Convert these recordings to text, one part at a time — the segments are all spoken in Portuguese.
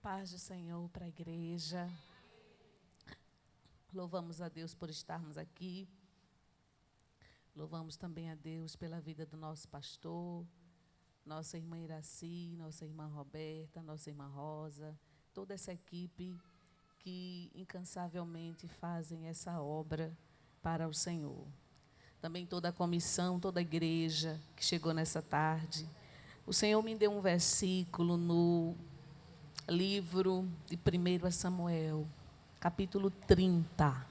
paz do Senhor para a igreja. Louvamos a Deus por estarmos aqui. Louvamos também a Deus pela vida do nosso pastor, nossa irmã Iraci, nossa irmã Roberta, nossa irmã Rosa, toda essa equipe que incansavelmente fazem essa obra para o Senhor. Também toda a comissão, toda a igreja que chegou nessa tarde. O Senhor me deu um versículo no livro de 1 Samuel, capítulo 30.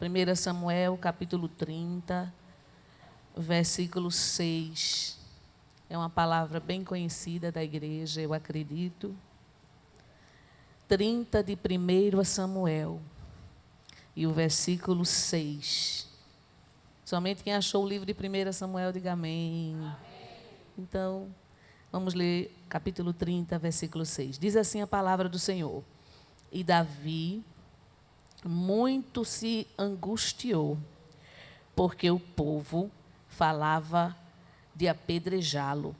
1 Samuel, capítulo 30, versículo 6. É uma palavra bem conhecida da igreja, eu acredito. 30 de 1 Samuel. E o versículo 6. Somente quem achou o livro de 1 Samuel, diga amém. Amém. Então, vamos ler capítulo 30, versículo 6. Diz assim a palavra do Senhor. E Davi muito se angustiou, porque o povo falava de apedrejá-lo,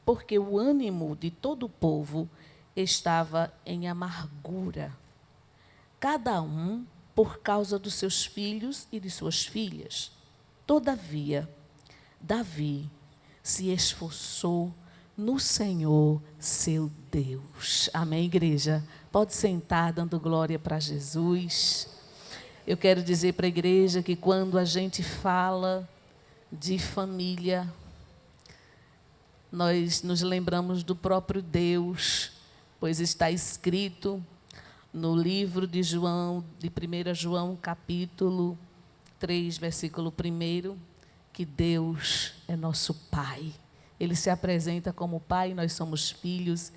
porque o ânimo de todo o povo estava em amargura, cada um por causa dos seus filhos e de suas filhas. Todavia, Davi se esforçou no Senhor, seu Deus. Amém, igreja? Pode sentar dando glória para Jesus. Eu quero dizer para a igreja que quando a gente fala de família, nós nos lembramos do próprio Deus, pois está escrito no livro de João, de 1 João, capítulo 3, versículo 1, que Deus é nosso Pai. Ele se apresenta como Pai, nós somos filhos,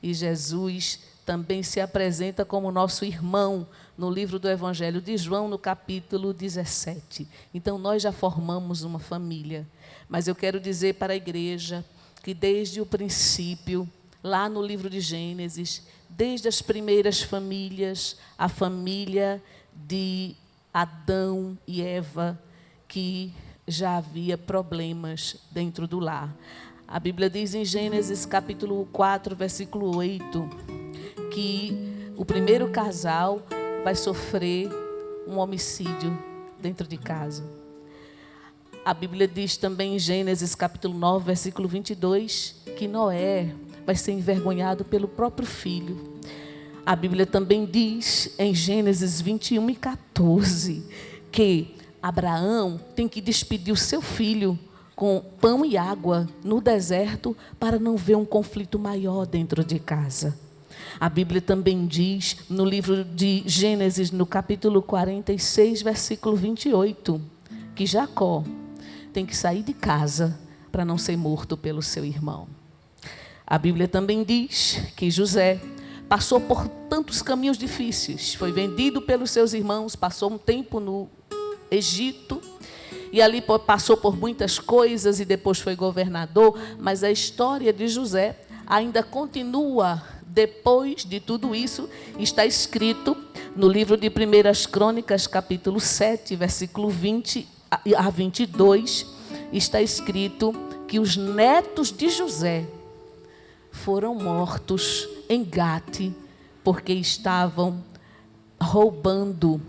e Jesus também se apresenta como nosso irmão no livro do Evangelho de João, no capítulo 17. Então, nós já formamos uma família. Mas eu quero dizer para a igreja que desde o princípio, lá no livro de Gênesis, desde as primeiras famílias, a família de Adão e Eva, que já havia problemas dentro do lar. A Bíblia diz em Gênesis capítulo 4, versículo 8, que o primeiro casal vai sofrer um homicídio dentro de casa. A Bíblia diz também em Gênesis capítulo 9, versículo 22, que Noé vai ser envergonhado pelo próprio filho. A Bíblia também diz em Gênesis 21 e 14, que Abraão tem que despedir o seu filho com pão e água no deserto para não ver um conflito maior dentro de casa. A Bíblia também diz no livro de Gênesis, no capítulo 46, versículo 28, que Jacó tem que sair de casa para não ser morto pelo seu irmão. A Bíblia também diz que José passou por tantos caminhos difíceis, foi vendido pelos seus irmãos, passou um tempo no Egito, e ali passou por muitas coisas e depois foi governador, mas a história de José ainda continua depois de tudo isso. Está escrito no livro de 1 Crônicas, capítulo 7, versículo 20 a 22, está escrito que os netos de José foram mortos em Gate, porque estavam roubando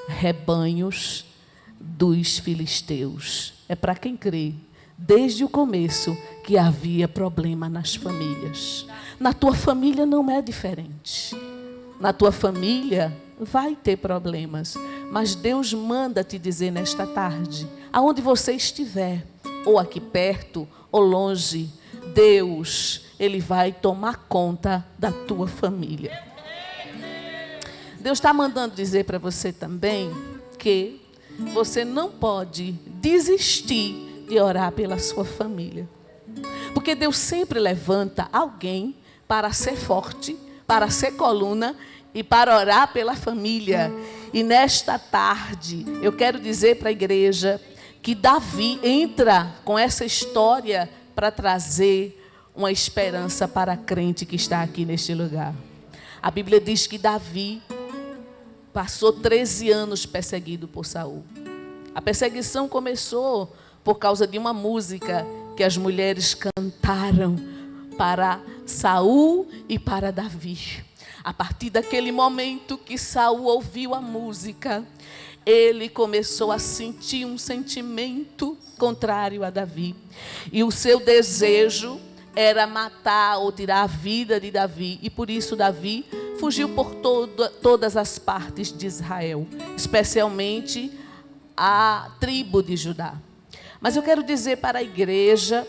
rebanhos dos filisteus. É para quem crê, desde o começo, que havia problema nas famílias. Na tua família não é diferente. Na tua família vai ter problemas, mas Deus manda te dizer nesta tarde, aonde você estiver, ou aqui perto, ou longe, Deus, Ele vai tomar conta da tua família. Deus está mandando dizer para você também que você não pode desistir de orar pela sua família. Porque Deus sempre levanta alguém para ser forte, para ser coluna e para orar pela família. E nesta tarde, eu quero dizer para a igreja que Davi entra com essa história para trazer uma esperança para a crente que está aqui neste lugar. A Bíblia diz que Davi passou 13 anos perseguido por Saul. A perseguição começou por causa de uma música que as mulheres cantaram para Saul e para Davi. A partir daquele momento que Saul ouviu a música, ele começou a sentir um sentimento contrário a Davi. E o seu desejo era matar ou tirar a vida de Davi. E por isso Davi fugiu por todas as partes de Israel, especialmente a tribo de Judá. Mas eu quero dizer para a igreja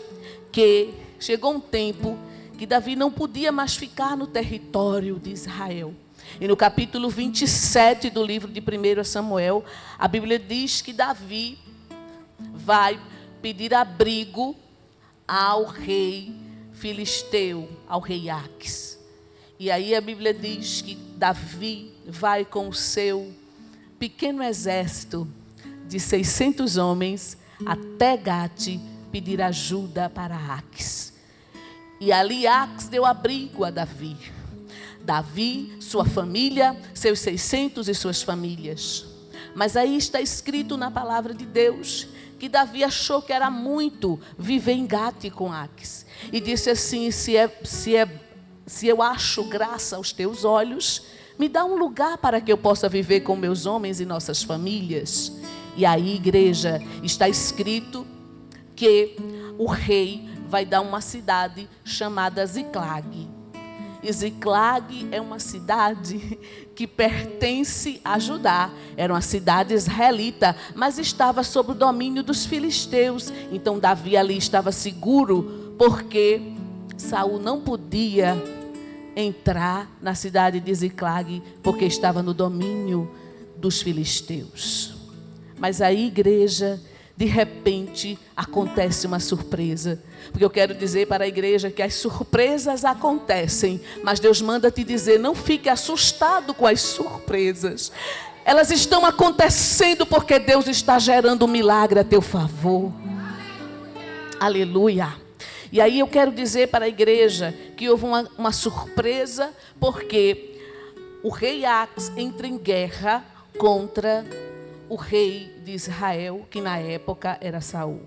que chegou um tempo que Davi não podia mais ficar no território de Israel. E no capítulo 27 do livro de 1 Samuel, a Bíblia diz que Davi vai pedir abrigo ao rei filisteu, ao rei Aques. E aí a Bíblia diz que Davi vai com o seu pequeno exército de 600 homens até Gate pedir ajuda para Aques. E ali Aques deu abrigo a Davi. Davi, sua família, seus 600 e suas famílias. Mas aí está escrito na palavra de Deus que Davi achou que era muito viver em Gate com Aques. E disse assim: se eu acho graça aos teus olhos, me dá um lugar para que eu possa viver com meus homens e nossas famílias. E aí, igreja, está escrito que o rei vai dar uma cidade chamada Ziclag. E Ziclag é uma cidade que pertence a Judá. Era uma cidade israelita, mas estava sob o domínio dos filisteus. Então Davi ali estava seguro, porque Saul não podia entrar na cidade de Ziclag, porque estava no domínio dos filisteus. Mas aí, igreja, de repente acontece uma surpresa. Porque eu quero dizer para a igreja que as surpresas acontecem, mas Deus manda te dizer: não fique assustado com as surpresas. Elas estão acontecendo porque Deus está gerando um milagre a teu favor. Aleluia. E aí eu quero dizer para a igreja que houve uma surpresa, porque o rei Aques entra em guerra contra o rei de Israel, que na época era Saul.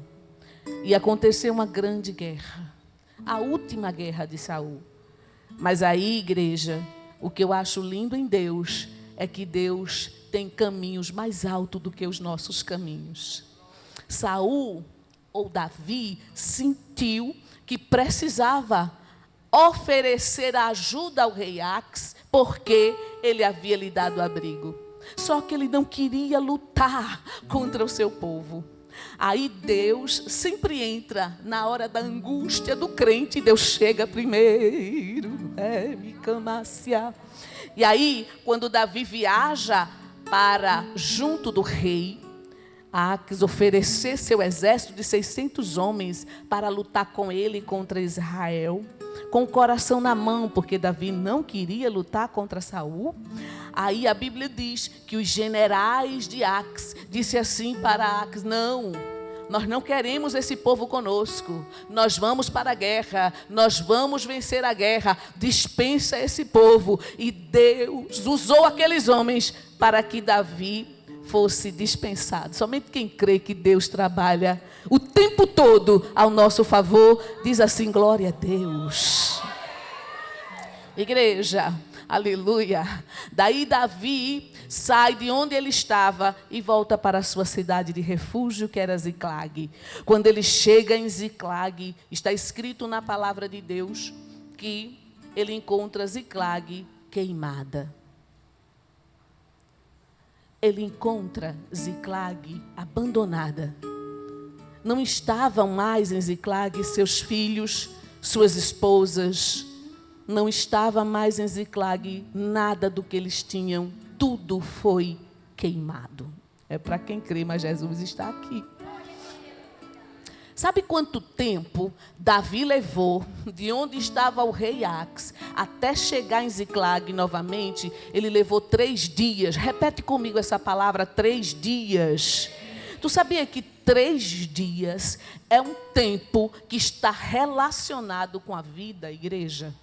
E aconteceu uma grande guerra, a última guerra de Saul. Mas aí, igreja, o que eu acho lindo em Deus é que Deus tem caminhos mais altos do que os nossos caminhos. Saul, ou Davi, sentiu que precisava oferecer ajuda ao rei Aques, porque ele havia lhe dado abrigo. Só que ele não queria lutar contra o seu povo. Aí Deus sempre entra na hora da angústia do crente. Deus chega primeiro. E aí, quando Davi viaja para junto do rei Aques, oferecer seu exército de 600 homens para lutar com ele contra Israel, com o coração na mão, porque Davi não queria lutar contra Saul. Aí a Bíblia diz que os generais de Aques disse assim para Aques: não, nós não queremos esse povo conosco, nós vamos para a guerra, nós vamos vencer a guerra, dispensa esse povo. E Deus usou aqueles homens para que Davi fosse dispensado. Somente quem crê que Deus trabalha o tempo todo ao nosso favor, diz assim: glória a Deus. Igreja, aleluia. Daí Davi sai de onde ele estava e volta para a sua cidade de refúgio, que era Ziclag. Quando ele chega em Ziclag, está escrito na palavra de Deus que ele encontra Ziclag queimada. Ele encontra Ziclag abandonada. Não estavam mais em Ziclag seus filhos, suas esposas. Não estava mais em Ziclag nada do que eles tinham. Tudo foi queimado. É para quem crê, mas Jesus está aqui. Sabe quanto tempo Davi levou de onde estava o rei Aques até chegar em Ziclag novamente? Ele levou 3 dias. Repete comigo essa palavra: 3 dias. Tu sabia que 3 dias é um tempo que está relacionado com a vida, igreja?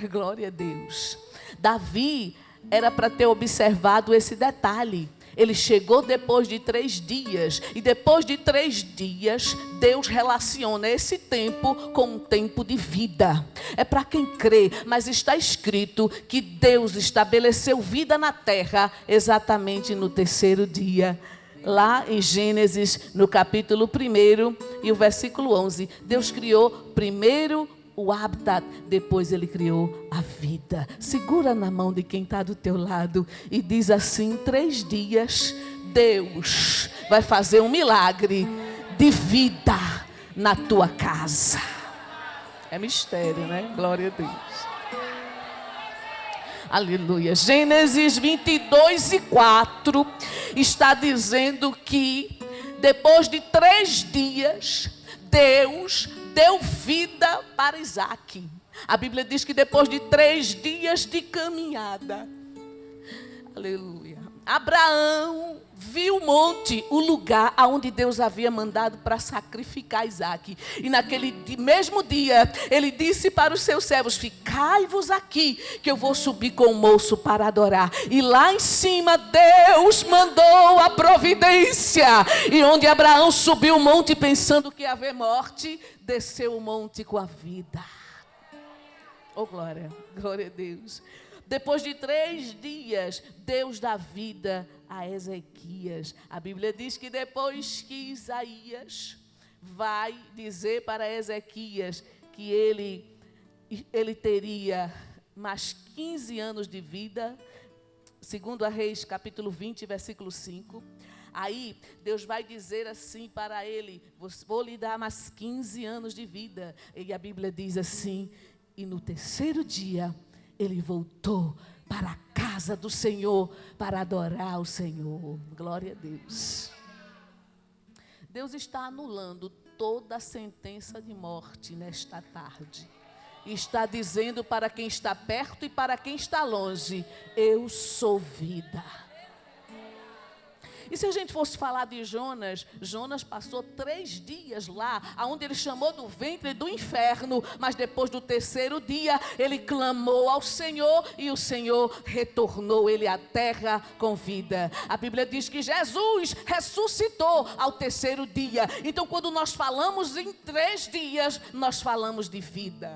Glória a Deus. Davi era para ter observado esse detalhe. Ele chegou depois de 3 dias. E depois de 3 dias, Deus relaciona esse tempo com um tempo de vida. É para quem crê, mas está escrito que Deus estabeleceu vida na terra exatamente no 3º dia. Lá em Gênesis, no capítulo 1 e o versículo 11, Deus criou primeiro o habitat, depois Ele criou a vida. Segura na mão de quem está do teu lado e diz assim: 3 dias, Deus vai fazer um milagre de vida na tua casa. É mistério, né? Glória a Deus. Aleluia. Gênesis 22:4 está dizendo que depois de 3 dias, Deus deu vida para Isaque. A Bíblia diz que depois de 3 dias de caminhada, aleluia, Abraão viu o monte, o lugar aonde Deus havia mandado para sacrificar Isaque. E naquele mesmo dia, ele disse para os seus servos: ficai-vos aqui, que eu vou subir com o moço para adorar. E lá em cima, Deus mandou a providência. E onde Abraão subiu o monte pensando que ia haver morte, desceu o monte com a vida. Oh, glória, glória a Deus. Depois de 3 dias, Deus dá vida a Ezequias. A Bíblia diz que depois que Isaías vai dizer para Ezequias que ele teria mais 15 anos de vida, segundo a Reis, capítulo 20, versículo 5. Aí Deus vai dizer assim para ele: vou lhe dar mais 15 anos de vida. E a Bíblia diz assim: e no 3º dia, ele voltou para a casa do Senhor para adorar o Senhor. Glória a Deus. Deus está anulando toda a sentença de morte nesta tarde. E está dizendo para quem está perto e para quem está longe: eu sou vida. E se a gente fosse falar de Jonas, Jonas passou 3 dias lá, onde ele chamou do ventre do inferno, mas depois do 3º dia, ele clamou ao Senhor e o Senhor retornou ele à terra com vida. A Bíblia diz que Jesus ressuscitou ao 3º dia. Então, quando nós falamos em 3 dias, nós falamos de vida.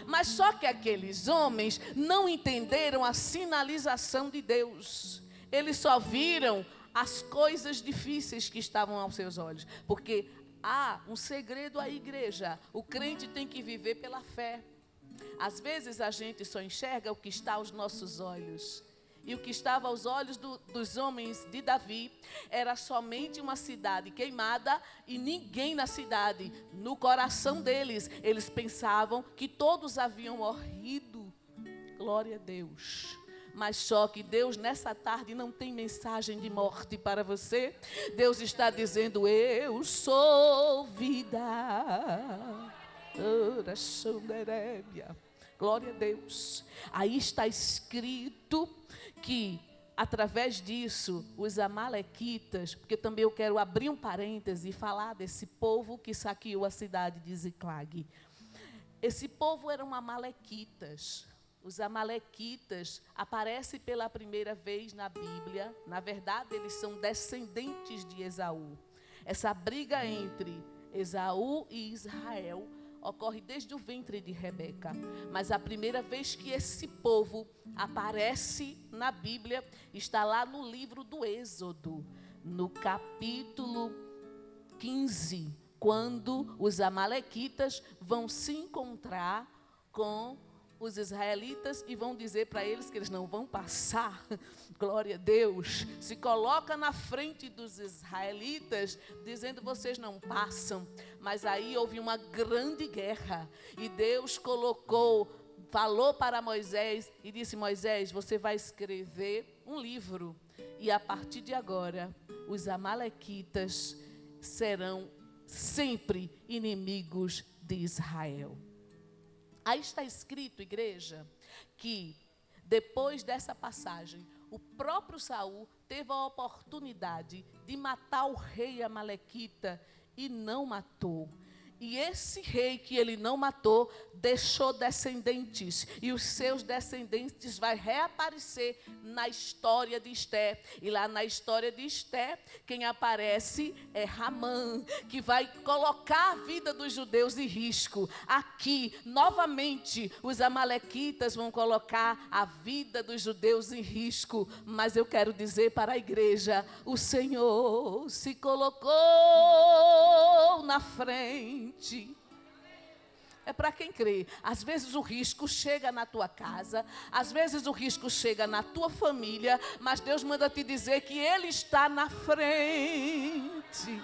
Mas só que aqueles homens não entenderam a sinalização de Deus. Eles só viram as coisas difíceis que estavam aos seus olhos. Porque há um segredo à igreja: o crente tem que viver pela fé. Às vezes a gente só enxerga o que está aos nossos olhos. E o que estava aos olhos dos homens de Davi era somente uma cidade queimada e ninguém na cidade. No coração deles, eles pensavam que todos haviam morrido. Glória a Deus. Mas só que Deus nessa tarde não tem mensagem de morte para você. Deus está dizendo: eu sou vida. Glória a Deus. Aí está escrito que através disso os amalequitas, porque também eu quero abrir um parêntese e falar desse povo que saqueou a cidade de Ziclag. Esse povo eram amalequitas. Os amalequitas aparecem pela primeira vez na Bíblia. Na verdade, eles são descendentes de Esaú. Essa briga entre Esaú e Israel ocorre desde o ventre de Rebeca. Mas a primeira vez que esse povo aparece na Bíblia está lá no livro do Êxodo, no capítulo 15, quando os amalequitas vão se encontrar com os israelitas e vão dizer para eles que eles não vão passar. Glória a Deus. Se coloca na frente dos israelitas, dizendo: vocês não passam. Mas aí houve uma grande guerra. E Deus falou para Moisés e disse: Moisés, você vai escrever um livro. E a partir de agora, os amalequitas serão sempre inimigos de Israel. Aí está escrito, igreja, que depois dessa passagem, o próprio Saul teve a oportunidade de matar o rei amalequita e não matou. E esse rei que ele não matou, deixou descendentes. E os seus descendentes vai reaparecer na história de Esté. E lá na história de Esté, quem aparece é Ramã, que vai colocar a vida dos judeus em risco. Aqui, novamente, os amalequitas vão colocar a vida dos judeus em risco. Mas eu quero dizer para a igreja, o Senhor se colocou na frente. É para quem crê. Às vezes o risco chega na tua casa, às vezes o risco chega na tua família, mas Deus manda te dizer que Ele está na frente.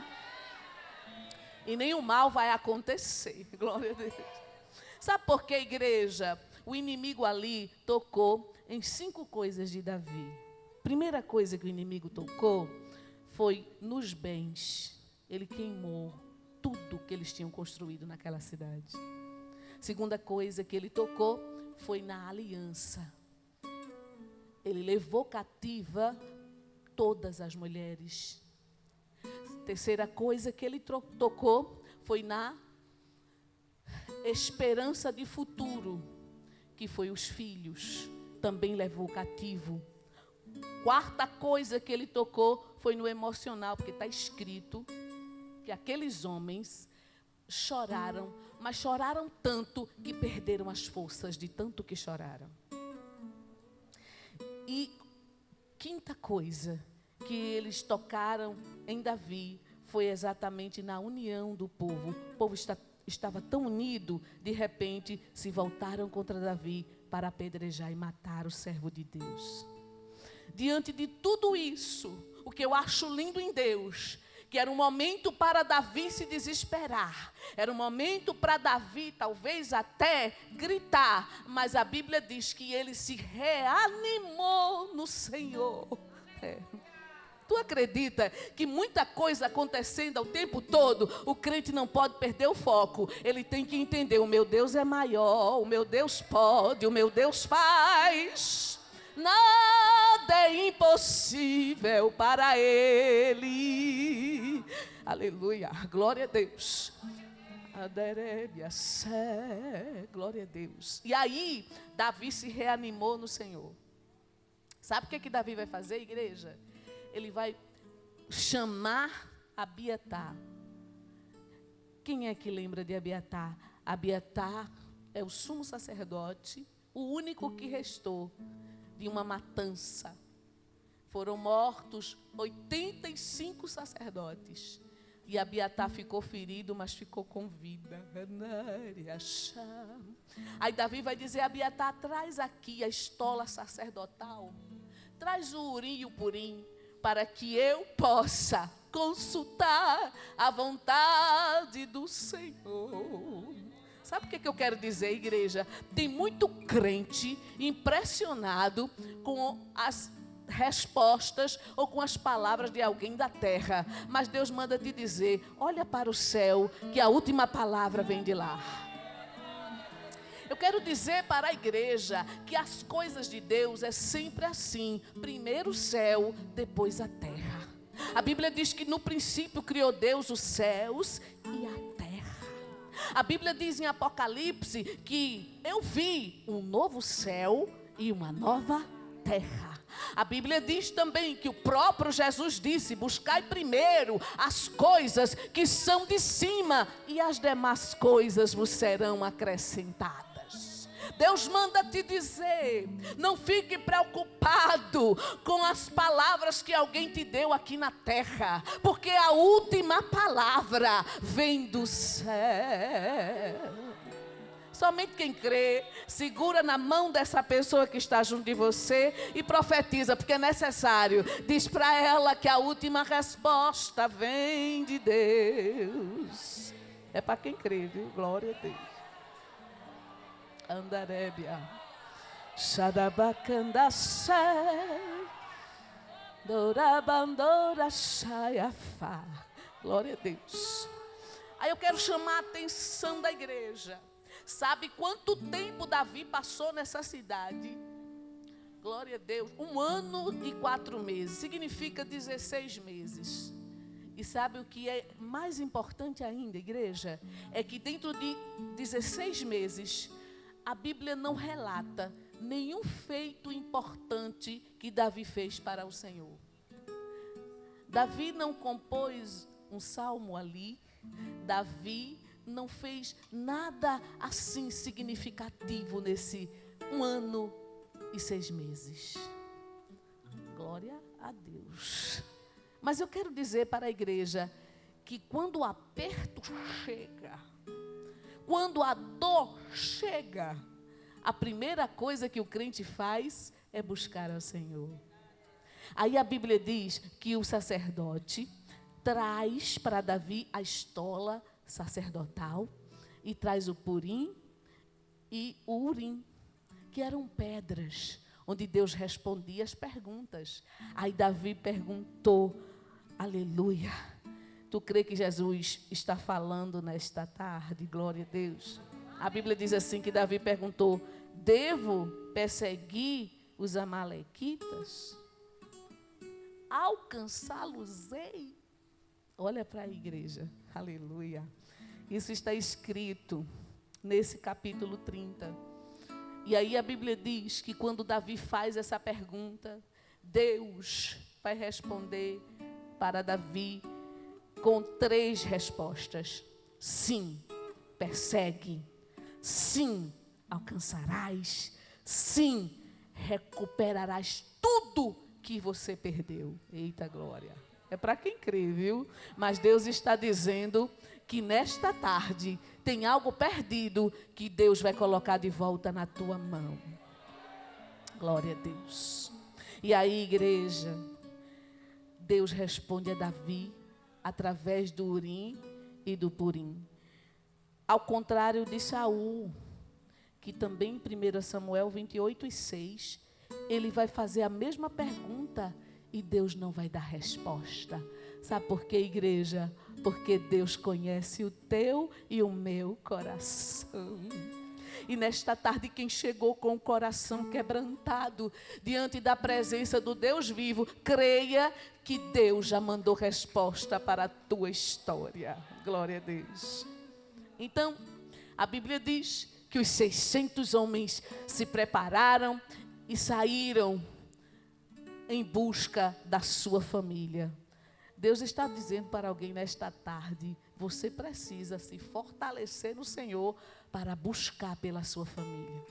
E nenhum mal vai acontecer. Glória a Deus. Sabe por que, igreja? O inimigo ali tocou em 5 coisas de Davi. Primeira coisa que o inimigo tocou foi nos bens. Ele queimou tudo que eles tinham construído naquela cidade. Segunda coisa que ele tocou foi na aliança. Ele levou cativa todas as mulheres. Terceira coisa que ele tocou foi na esperança de futuro, que foi os filhos. Também levou cativo. Quarta coisa que ele tocou foi no emocional, porque está escrito que aqueles homens choraram, mas choraram tanto que perderam as forças de tanto que choraram. E quinta coisa que eles tocaram em Davi foi exatamente na união do povo. O povo estava tão unido, de repente se voltaram contra Davi para apedrejar e matar o servo de Deus. Diante de tudo isso, o que eu acho lindo em Deus, que era um momento para Davi se desesperar, era um momento para Davi talvez até gritar, mas a Bíblia diz que ele se reanimou no Senhor. Tu acredita que muita coisa acontecendo ao tempo todo, o crente não pode perder o foco? Ele tem que entender, o meu Deus é maior, o meu Deus pode, o meu Deus faz. Nada é impossível para Ele. Aleluia, glória a Deus. Glória a Deus. E aí, Davi se reanimou no Senhor. Sabe o que Davi vai fazer, igreja? Ele vai chamar Abiatar. Quem é que lembra de Abiatar? Abiatar é o sumo sacerdote, o único que restou de uma matança. Foram mortos 85 sacerdotes. E Abiatar ficou ferido, mas ficou com vida. Aí Davi vai dizer, Abiatar, traz aqui a estola sacerdotal. Traz o urim e o purim, para que eu possa consultar a vontade do Senhor. Sabe o que eu quero dizer, igreja? Tem muito crente impressionado com as respostas ou com as palavras de alguém da terra. Mas Deus manda te dizer, olha para o céu, que a última palavra vem de lá. Eu quero dizer para a igreja que as coisas de Deus é sempre assim. Primeiro o céu, depois a terra. A Bíblia diz que no princípio criou Deus os céus e a terra. A Bíblia diz em Apocalipse que eu vi um novo céu e uma nova terra. A Bíblia diz também que o próprio Jesus disse, buscai primeiro as coisas que são de cima e as demais coisas vos serão acrescentadas. Deus manda te dizer, não fique preocupado com as palavras que alguém te deu aqui na terra, porque a última palavra vem do céu. Somente quem crê, segura na mão dessa pessoa que está junto de você e profetiza, porque é necessário. Diz para ela que a última resposta vem de Deus. É para quem crê, viu? Glória a Deus. Andarébia, Xadabacandacé, Dorabandora Xaiafá. Glória a Deus. Aí eu quero chamar a atenção da igreja. Sabe quanto tempo Davi passou nessa cidade? Glória a Deus. 1 ano e 4 meses. Significa 16 meses. E sabe o que é mais importante ainda, igreja? É que dentro de 16 meses, a Bíblia não relata nenhum feito importante que Davi fez para o Senhor. Davi não compôs um salmo ali. Davi não fez nada assim significativo nesse 1 ano e 6 meses. Glória a Deus. Mas eu quero dizer para a igreja que quando o aperto chega, quando a dor chega, a primeira coisa que o crente faz é buscar ao Senhor. Aí a Bíblia diz que o sacerdote traz para Davi a estola sacerdotal e traz o Purim e o Urim, que eram pedras onde Deus respondia as perguntas. Aí Davi perguntou, aleluia, tu crê que Jesus está falando nesta tarde? Glória a Deus. A Bíblia diz assim que Davi perguntou, devo perseguir os amalequitas? Alcançá-los-ei? Olha para a igreja, aleluia. Isso está escrito nesse capítulo 30. E aí a Bíblia diz que quando Davi faz essa pergunta, Deus vai responder para Davi com 3 respostas. Sim, persegue. Sim, alcançarás. Sim, recuperarás tudo que você perdeu. Eita glória. É para quem crê, viu? Mas Deus está dizendo que nesta tarde tem algo perdido que Deus vai colocar de volta na tua mão. Glória a Deus. E aí, igreja, Deus responde a Davi através do Urim e do Purim. Ao contrário de Saul, que também em 1 Samuel 28:6, ele vai fazer a mesma pergunta e Deus não vai dar resposta. Sabe por quê, igreja? Porque Deus conhece o teu e o meu coração. E nesta tarde, quem chegou com o coração quebrantado diante da presença do Deus vivo, creia que Deus já mandou resposta para a tua história. Glória a Deus. Então, a Bíblia diz que os 600 homens se prepararam e saíram em busca da sua família. Deus está dizendo para alguém nesta tarde, você precisa se fortalecer no Senhor para buscar pela sua família.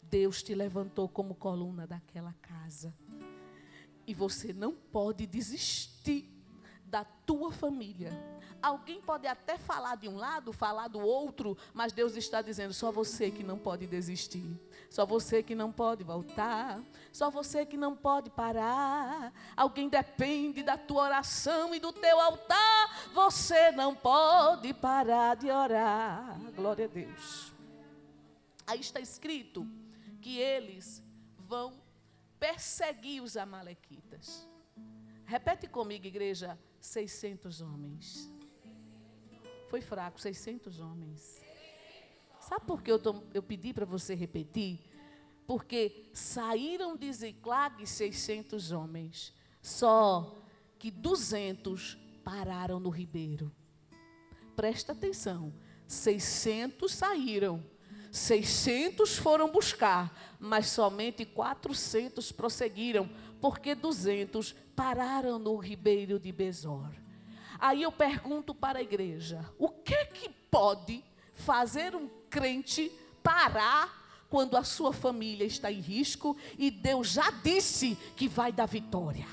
Deus te levantou como coluna daquela casa. E você não pode desistir da tua família. Alguém pode até falar de um lado, falar do outro, mas Deus está dizendo, só você que não pode desistir. Só você que não pode voltar. Só você que não pode parar. Alguém depende da tua oração e do teu altar. Você não pode parar de orar. Glória a Deus. Aí está escrito que eles vão perseguir os amalequitas. Repete comigo, igreja, 600 homens. Foi fraco, 600 homens. Sabe por que eu pedi para você repetir? Porque saíram de Ziclag 600 homens. Só que 200 pararam no ribeiro. Presta atenção. 600 saíram. 600 foram buscar. Mas somente 400 prosseguiram. Porque 200 pararam no ribeiro de Besor. Aí eu pergunto para a igreja, o que pode fazer um crente parar quando a sua família está em risco e Deus já disse que vai dar vitória?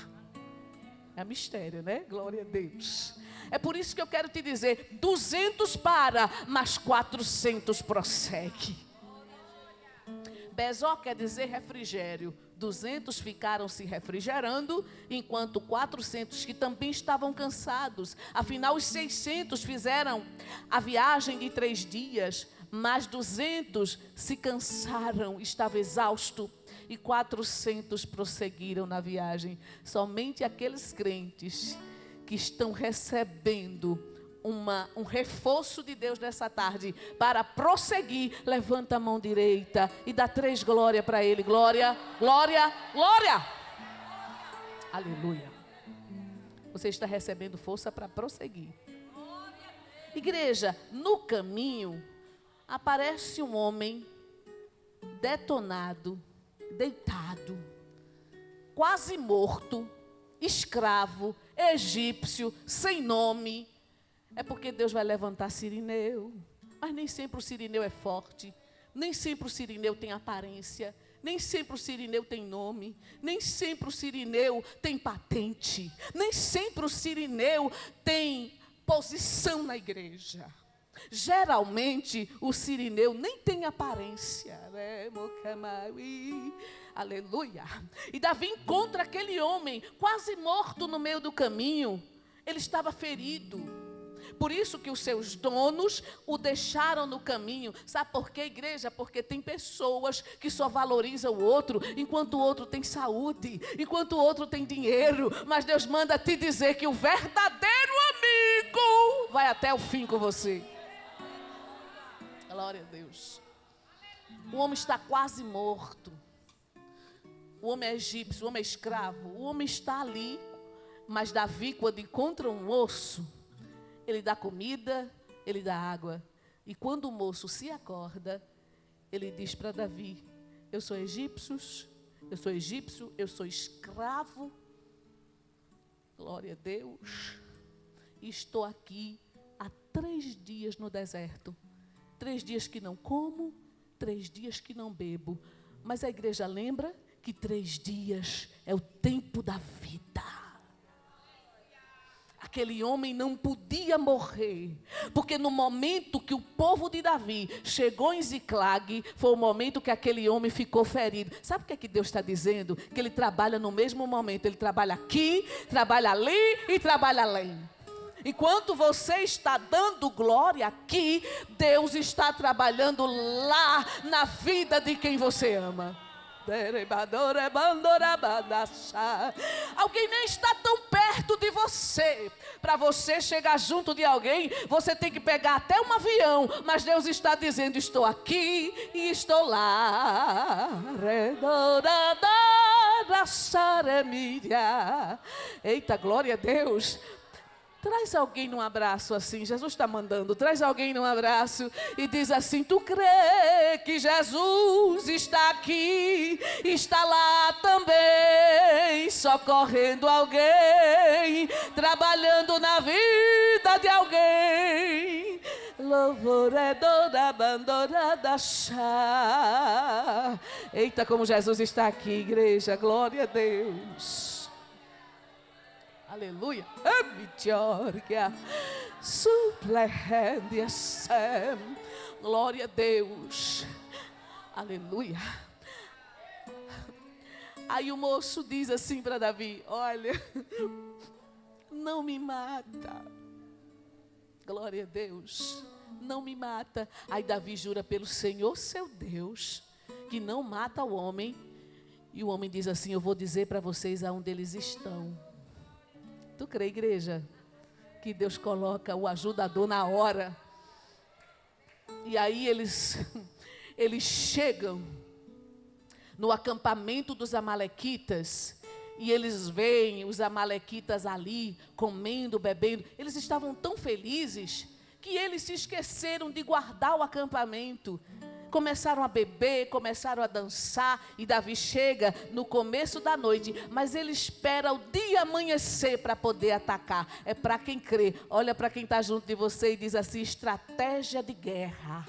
É mistério, né? Glória a Deus. É por isso que eu quero te dizer, 200 para, mas 400 prossegue. Besor quer dizer refrigério. 200 ficaram se refrigerando, enquanto 400 que também estavam cansados. Afinal, os 600 fizeram a viagem de 3 dias, mas 200 se cansaram, estava exausto, e 400 prosseguiram na viagem. Somente aqueles crentes que estão recebendo um reforço de Deus nessa tarde para prosseguir, levanta a mão direita e dá 3 glória para Ele. Glória, glória, glória. Aleluia. Você está recebendo força para prosseguir. Igreja, no caminho, aparece um homem detonado, deitado, quase morto, escravo, egípcio, sem nome. É porque Deus vai levantar Cirineu. Mas nem sempre o Cirineu é forte, nem sempre o Cirineu tem aparência, nem sempre o Cirineu tem nome, nem sempre o Cirineu tem patente, nem sempre o Cirineu tem posição na igreja. Geralmente o Cirineu nem tem aparência, né? Aleluia. E Davi encontra aquele homem quase morto no meio do caminho. Ele estava ferido. Por isso que os seus donos o deixaram no caminho. Sabe por quê, igreja? Porque tem pessoas que só valorizam o outro enquanto o outro tem saúde, enquanto o outro tem dinheiro. Mas Deus manda te dizer que o verdadeiro amigo vai até o fim com você. Glória a Deus. O homem está quase morto. O homem é egípcio, o homem é escravo. O homem está ali. Mas Davi, quando encontra um moço, ele dá comida, ele dá água. E quando o moço se acorda, ele diz para Davi: eu sou egípcio, eu sou escravo. Glória a Deus. E estou aqui há 3 dias no deserto. 3 dias que não como, 3 dias que não bebo. Mas a igreja lembra que 3 dias é o tempo da vida. Aquele homem não podia morrer, porque no momento que o povo de Davi chegou em Ziclag, foi o momento que aquele homem ficou ferido. Sabe o que é que Deus está dizendo? Que Ele trabalha no mesmo momento. Ele trabalha aqui, trabalha ali e trabalha além. Enquanto você está dando glória aqui, Deus está trabalhando lá na vida de quem você ama. Alguém nem está tão perto de você. Para você chegar junto de alguém, você tem que pegar até um avião. Mas Deus está dizendo: estou aqui e estou lá. Eita, glória a Deus. Traz alguém num abraço assim, Jesus está mandando, traz alguém num abraço e diz assim: tu crê que Jesus está aqui, está lá também, socorrendo alguém, trabalhando na vida de alguém. Louvor é toda abandonada chá. Eita, como Jesus está aqui, igreja, glória a Deus. Aleluia. Glória a Deus. Aleluia. Aí o moço diz assim para Davi: olha, não me mata. Glória a Deus. Não me mata. Aí Davi jura pelo Senhor seu Deus que não mata o homem. E o homem diz assim: eu vou dizer para vocês aonde eles estão. Tu crê, igreja, que Deus coloca o ajudador na hora? E aí eles chegam no acampamento dos amalequitas e eles veem os amalequitas ali comendo, bebendo. Eles estavam tão felizes que eles se esqueceram de guardar o acampamento. Começaram a beber, começaram a dançar. E Davi chega no começo da noite, mas ele espera o dia amanhecer para poder atacar. É para quem crê. Olha para quem está junto de você e diz assim: estratégia de guerra.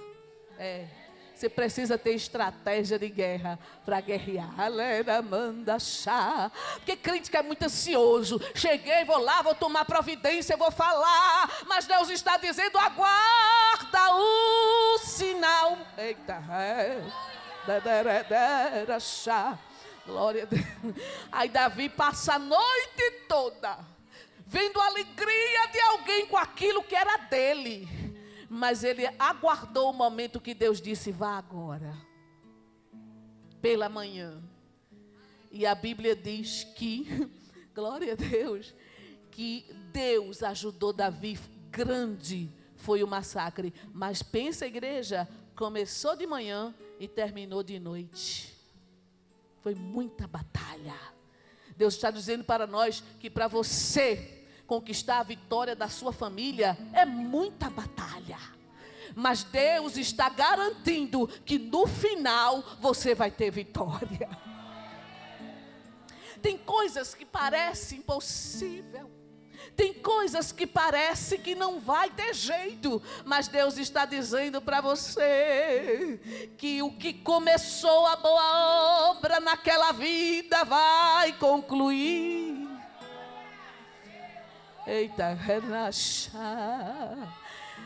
Você precisa ter estratégia de guerra para guerrear. Manda chá. Porque crente que é muito ansioso. Cheguei, vou lá, vou tomar providência, vou falar. Mas Deus está dizendo: aguarda o sinal. Eita, chá. Glória a Deus. Aí Davi passa a noite toda vendo a alegria de alguém com aquilo que era dele. Mas ele aguardou o momento que Deus disse: vá agora, pela manhã. E a Bíblia diz que, glória a Deus, que Deus ajudou Davi. Grande foi o massacre. Mas pensa, igreja, começou de manhã e terminou de noite. Foi muita batalha. Deus está dizendo para nós que para você Conquistar a vitória da sua família é muita batalha. Mas Deus está garantindo que no final você vai ter vitória. Tem coisas que parecem impossível. Tem coisas que parece que não vai ter jeito. Mas Deus está dizendo para você que o que começou a boa obra naquela vida vai concluir. Eita, relaxa.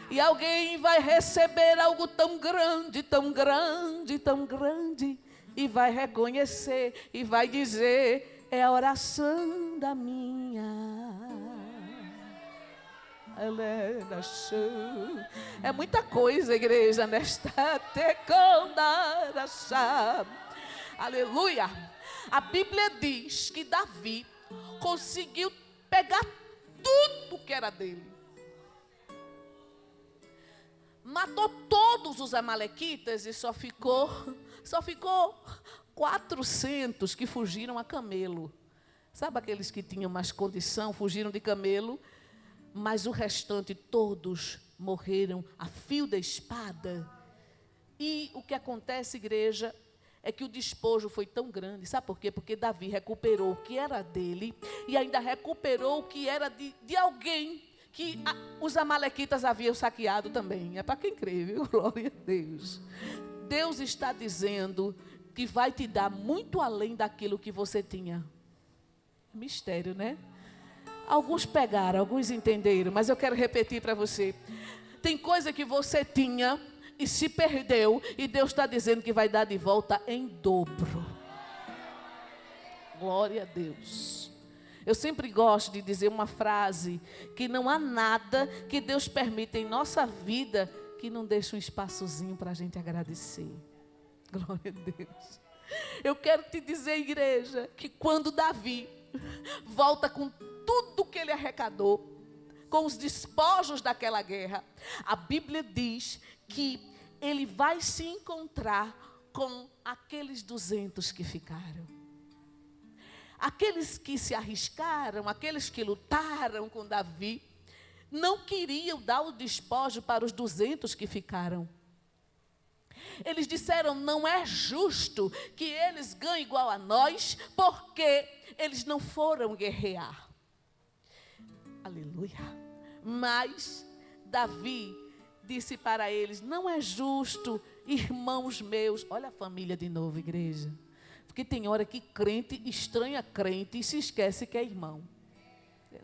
E alguém vai receber algo tão grande, tão grande, tão grande. E vai reconhecer e vai dizer: é a oração da minha. É muita coisa, igreja, nesta tecondaraçá. Aleluia. A Bíblia diz que Davi conseguiu pegar tudo que era dele. Matou todos os amalequitas e só ficou 400 que fugiram a camelo. Sabe aqueles que tinham mais condição, fugiram de camelo? Mas o restante todos morreram a fio da espada. E o que acontece, igreja, é que o despojo foi tão grande. Sabe por quê? Porque Davi recuperou o que era dele e ainda recuperou o que era de alguém que os amalequitas haviam saqueado também. É para quem crê, viu? Glória a Deus. Deus está dizendo que vai te dar muito além daquilo que você tinha. Mistério, né? Alguns pegaram, alguns entenderam, mas eu quero repetir para você. Tem coisa que você tinha e se perdeu, e Deus está dizendo que vai dar de volta em dobro. Glória a Deus. Eu sempre gosto de dizer uma frase, que não há nada que Deus permita em nossa vida que não deixe um espaçozinho para a gente agradecer. Glória a Deus. Eu quero te dizer, igreja, que quando Davi volta com tudo que ele arrecadou, com os despojos daquela guerra, a Bíblia diz que ele vai se encontrar com aqueles 200 que ficaram. Aqueles que se arriscaram, aqueles que lutaram com Davi, não queriam dar o despojo para os 200 que ficaram. Eles disseram: não é justo que eles ganhem igual a nós, porque eles não foram guerrear. Aleluia. Mas Davi disse para eles: não é justo, irmãos meus. Olha a família de novo, igreja. Porque tem hora que crente estranha crente e se esquece que é irmão.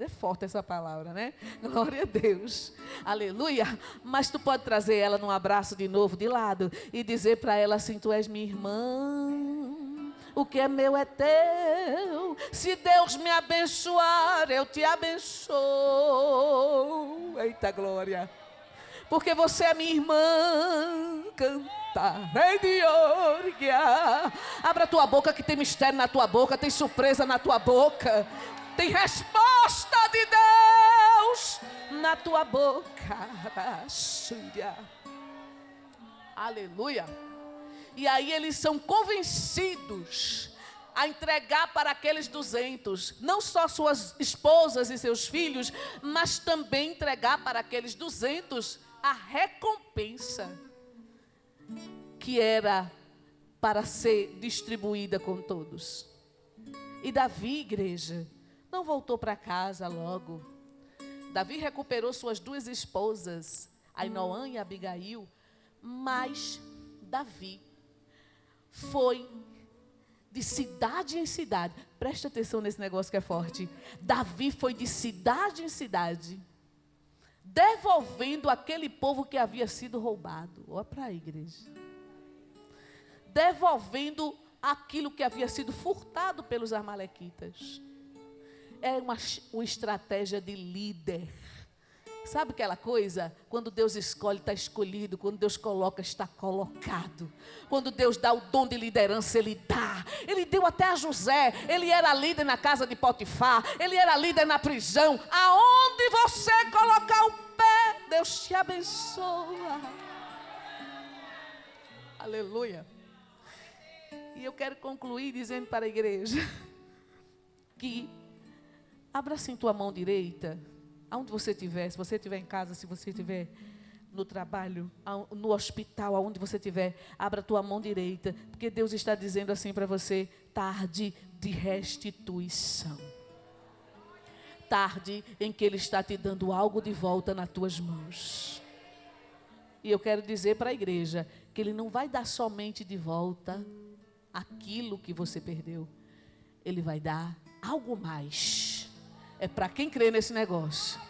É forte essa palavra, né? Glória a Deus. Aleluia. Mas tu pode trazer ela num abraço de novo, de lado, e dizer para ela assim: tu és minha irmã. O que é meu é teu. Se Deus me abençoar, eu te abençoo. Eita glória. Porque você é minha irmã. Canta, rei de Orgia. Abra a tua boca, que tem mistério na tua boca, tem surpresa na tua boca, tem resposta de Deus na tua boca. Aleluia. E aí eles são convencidos a entregar para aqueles 200, não só suas esposas e seus filhos, mas também entregar para aqueles 200 a recompensa que era para ser distribuída com todos. E Davi, igreja, não voltou para casa logo. Davi recuperou suas 2 esposas, Ainoã e Abigail, mas Davi foi de cidade em cidade. Preste atenção nesse negócio que é forte. Davi foi de cidade em cidade, devolvendo aquele povo que havia sido roubado. Olha para a igreja. Devolvendo aquilo que havia sido furtado pelos amalequitas. É uma estratégia de líder. Sabe aquela coisa? Quando Deus escolhe, está escolhido. Quando Deus coloca, está colocado. Quando Deus dá o dom de liderança, Ele dá. Ele deu até a José. Ele era líder na casa de Potifar. Ele era líder na prisão. Aonde você colocar o pé, Deus te abençoa. Aleluia. E eu quero concluir dizendo para a igreja que Abra assim tua mão direita, aonde você estiver, se você estiver em casa, se você estiver no trabalho, no hospital, aonde você estiver, abra tua mão direita, porque Deus está dizendo assim para você: tarde de restituição. Tarde em que Ele está te dando algo de volta nas tuas mãos. E eu quero dizer para a igreja que Ele não vai dar somente de volta aquilo que você perdeu. Ele vai dar algo mais. É para quem crê nesse negócio.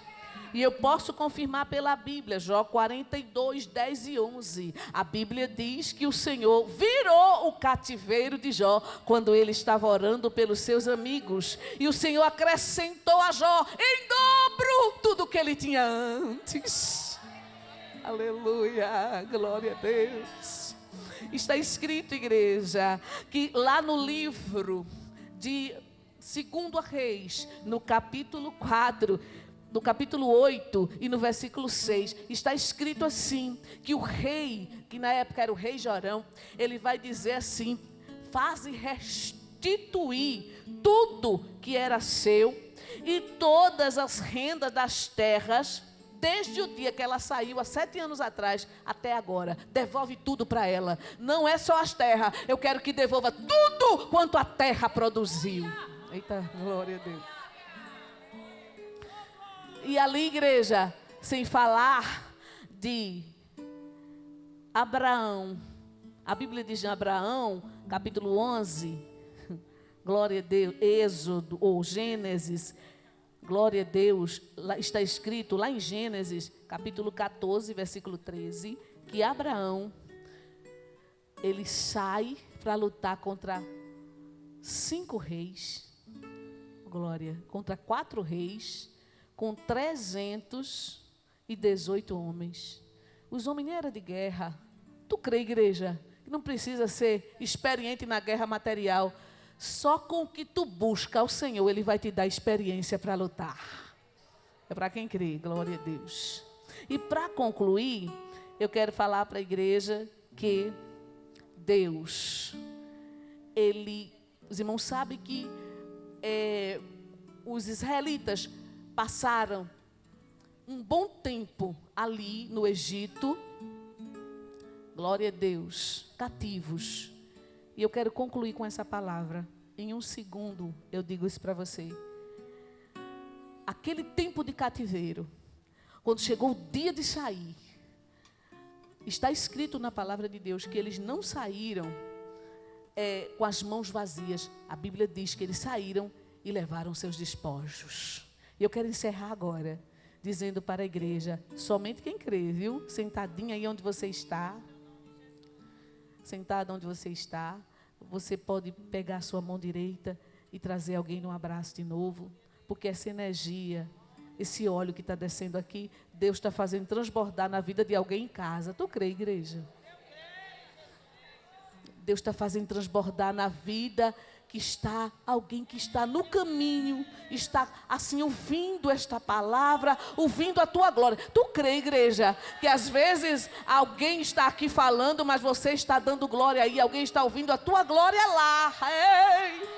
E eu posso confirmar pela Bíblia, Jó 42, 10 e 11. A Bíblia diz que o Senhor virou o cativeiro de Jó quando ele estava orando pelos seus amigos. E o Senhor acrescentou a Jó em dobro tudo que ele tinha antes. Aleluia, glória a Deus. Está escrito, igreja, que lá no livro de 2 Reis, no capítulo 4, no capítulo 8 e no versículo 6, está escrito assim, que o rei, que na época era o rei Jorão, ele vai dizer assim: faze restituir tudo que era seu e todas as rendas das terras, desde o dia que ela saiu, há 7 anos atrás, até agora. Devolve tudo para ela. Não é só as terras, eu quero que devolva tudo quanto a terra produziu. Eita, glória a Deus. E ali, igreja, sem falar de Abraão. A Bíblia diz em Abraão, capítulo 11, glória a Deus, Êxodo ou Gênesis, glória a Deus, lá está escrito lá em Gênesis, capítulo 14, versículo 13, que Abraão, ele sai para lutar contra 5 reis, glória, contra 4 reis, com 318 homens. Os homens nem eram de guerra. Tu crê, igreja, que não precisa ser experiente na guerra material. Só com o que tu busca ao Senhor, Ele vai te dar experiência para lutar. É para quem crê, glória a Deus. E para concluir, eu quero falar para a igreja que Deus, os irmãos sabem que os israelitas passaram um bom tempo ali no Egito, glória a Deus, cativos. E eu quero concluir com essa palavra. Em um segundo eu digo isso para você. Aquele tempo de cativeiro, quando chegou o dia de sair, está escrito na palavra de Deus que eles não saíram com as mãos vazias. A Bíblia diz que eles saíram e levaram seus despojos. E eu quero encerrar agora, dizendo para a igreja, somente quem crê, viu? Sentadinha aí onde você está, sentada onde você está, você pode pegar a sua mão direita e trazer alguém num abraço de novo, porque essa energia, esse óleo que está descendo aqui, Deus está fazendo transbordar na vida de alguém em casa. Tu crê, igreja? Deus está fazendo transbordar na vida que está, alguém que está no caminho, está assim ouvindo esta palavra, ouvindo a tua glória. Tu crê, igreja, que às vezes alguém está aqui falando, mas você está dando glória aí, alguém está ouvindo a tua glória lá. Ei!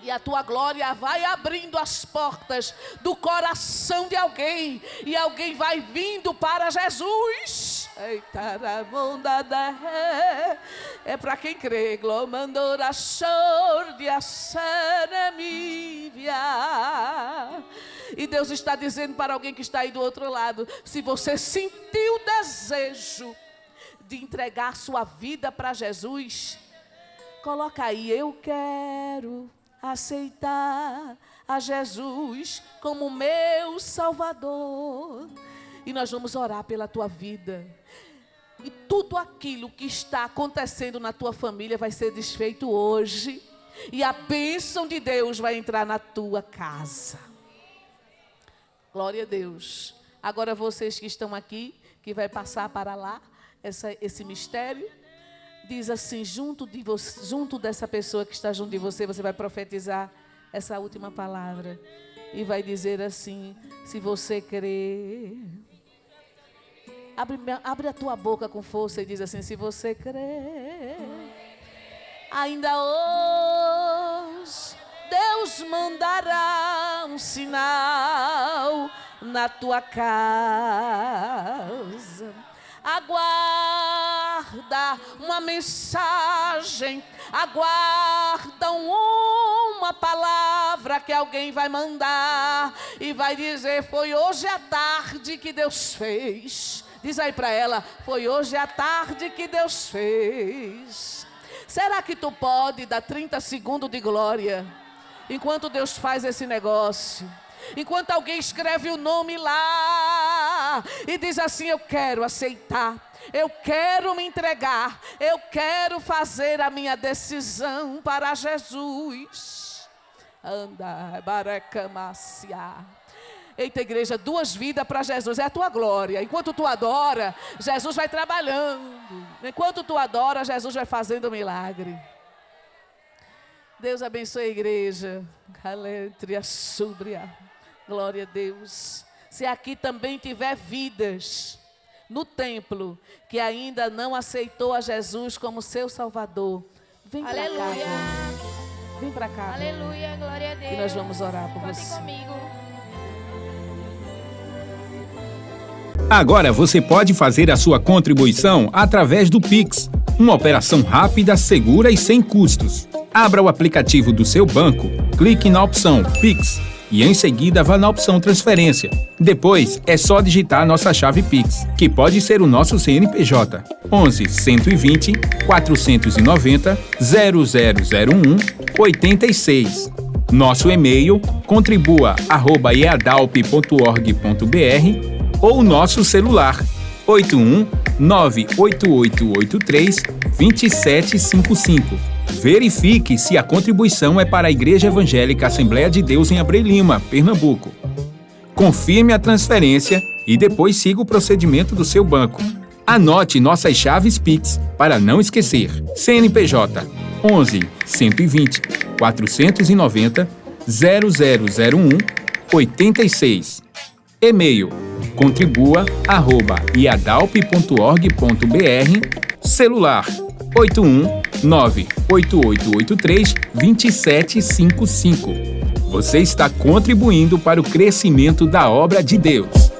E a tua glória vai abrindo as portas do coração de alguém. E alguém vai vindo para Jesus. Eita, é para quem crê. E Deus está dizendo para alguém que está aí do outro lado: se você sentiu o desejo de entregar sua vida para Jesus, coloca aí: eu quero aceitar a Jesus como meu Salvador. E nós vamos orar pela tua vida. E tudo aquilo que está acontecendo na tua família vai ser desfeito hoje. E a bênção de Deus vai entrar na tua casa. Glória a Deus. Agora vocês que estão aqui, que vai passar para lá esse mistério, diz assim, junto dessa pessoa que está junto de você, você vai profetizar essa última palavra. E vai dizer assim: se você crer, abre a tua boca com força e diz assim: se você crer, ainda hoje Deus mandará um sinal na tua casa. Aguarda uma mensagem, aguarda uma palavra que alguém vai mandar e vai dizer: foi hoje à tarde que Deus fez. Diz aí para ela: foi hoje à tarde que Deus fez. Será que tu pode dar 30 segundos de glória enquanto Deus faz esse negócio? Enquanto alguém escreve o nome lá e diz assim: eu quero aceitar, eu quero me entregar, eu quero fazer a minha decisão para Jesus. Anda, barecamacia. Eita, igreja, 2 vidas para Jesus, é a tua glória. Enquanto tu adora, Jesus vai trabalhando. Enquanto tu adora, Jesus vai fazendo milagre. Deus abençoe a igreja. Galetria súbria. Glória a Deus. Se aqui também tiver vidas no templo que ainda não aceitou a Jesus como seu Salvador, vem para cá. Aleluia. Vem para cá. Aleluia, glória a Deus. E nós vamos orar por Conte você. comigo. Agora você pode fazer a sua contribuição através do Pix, uma operação rápida, segura e sem custos. Abra o aplicativo do seu banco, clique na opção Pix e em seguida vá na opção Transferência. Depois é só digitar nossa chave Pix, que pode ser o nosso CNPJ 11 120 490 0001 86. Nosso e-mail contribua@eadalp.org.br ou nosso celular 81 98883 2755. Verifique se a contribuição é para a Igreja Evangélica Assembleia de Deus em Abreu Lima, Pernambuco. Confirme a transferência e depois siga o procedimento do seu banco. Anote nossas chaves Pix para não esquecer. CNPJ 11 120 490 0001 86. E-mail contribua@iadalp.org.br. Celular 81 98883 2755. Você está contribuindo para o crescimento da obra de Deus.